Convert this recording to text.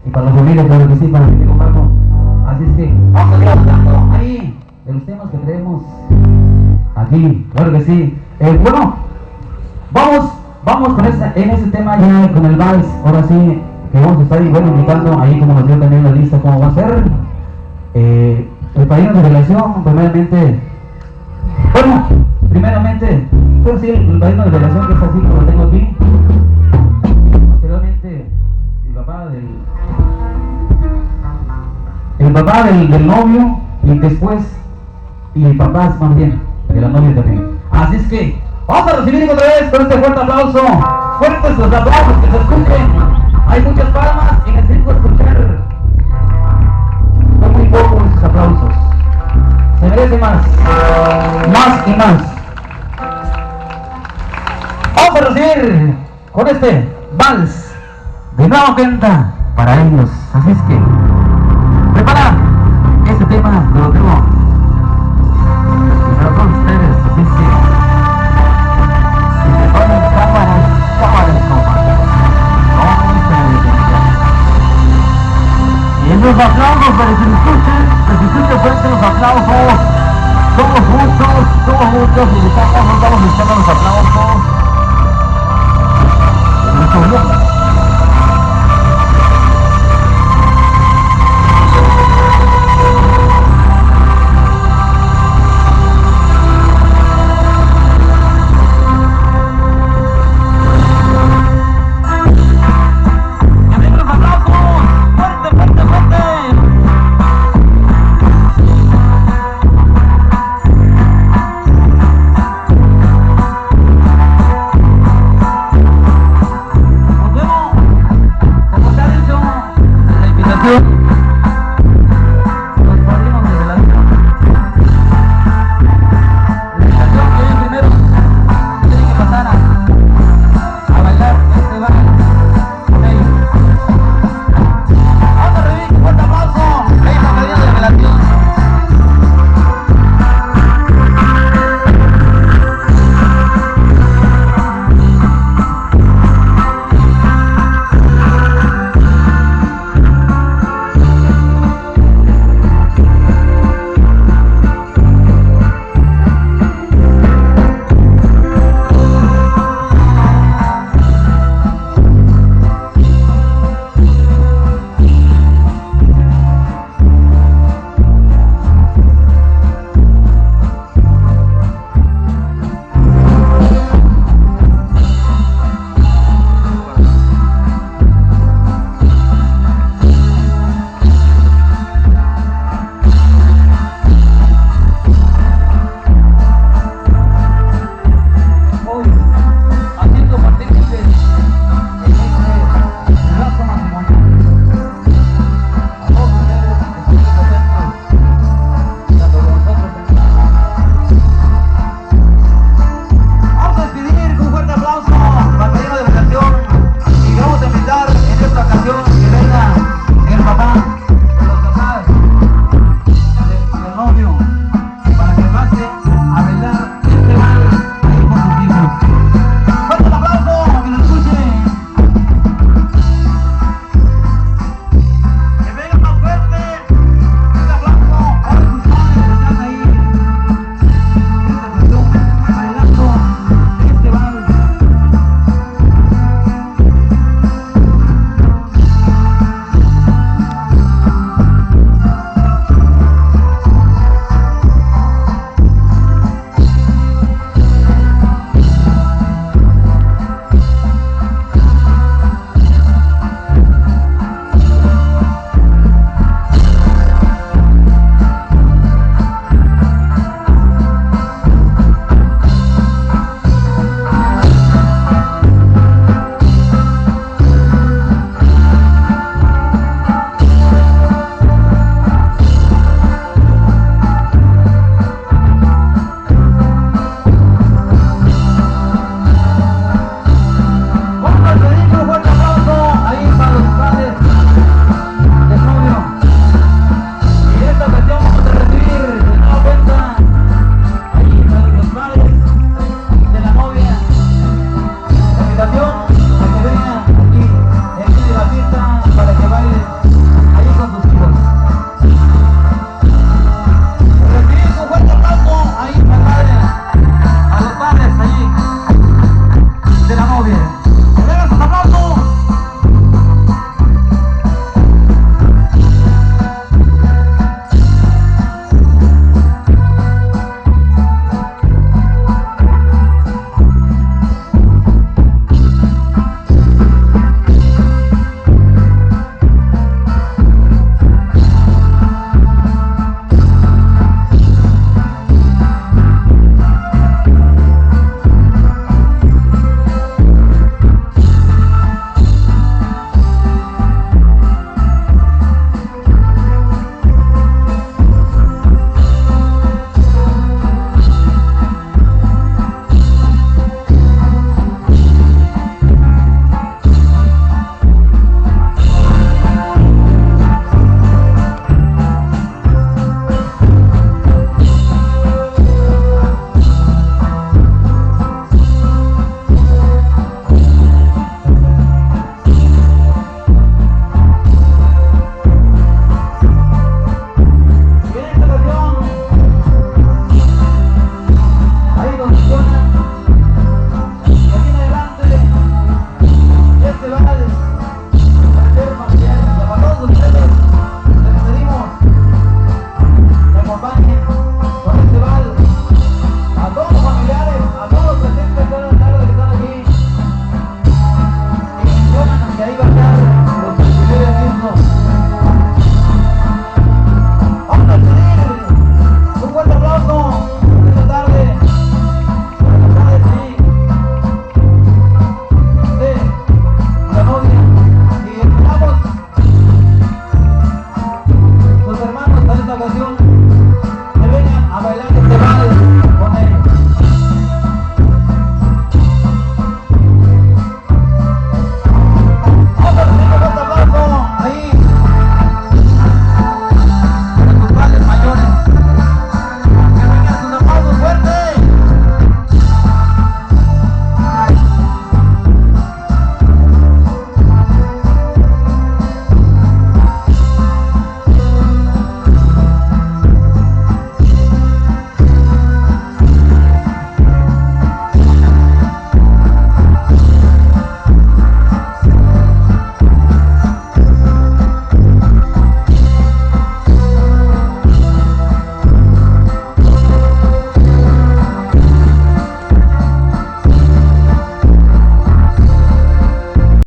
y para la familia, claro que sí, para mi amigo Paco. Así es que vamos a seguir hablando ahí de los temas que traemos aquí, claro que sí. Bueno, vamos con en ese tema ya con el vals. Ahora sí que vamos a estar invitando ahí, como nos dio también la lista, cómo va a ser el padrino de relación. Primeramente, pues sí, el padrino de relación, que es así como lo tengo aquí. Posteriormente el papá del novio, y después y papás más bien de la novia también. Así es que vamos a recibir otra vez con este fuerte aplauso. Fuertes los aplausos, que se escuchen. Hay muchas palmas y necesito escuchar. Son muy pocos esos aplausos. Se merece más y más. Vamos a recibir con este vals de nueva cuenta para ellos. Así es que prepara este tema, lo tengo para todos ustedes. Así es que si se ponen cámaras, y en los aplausos, para que se escuchen fuerte los aplausos. Todos juntos, y estamos echando los aplausos. Mucho bien. Haciendo partícipes en este lazo matrimonial.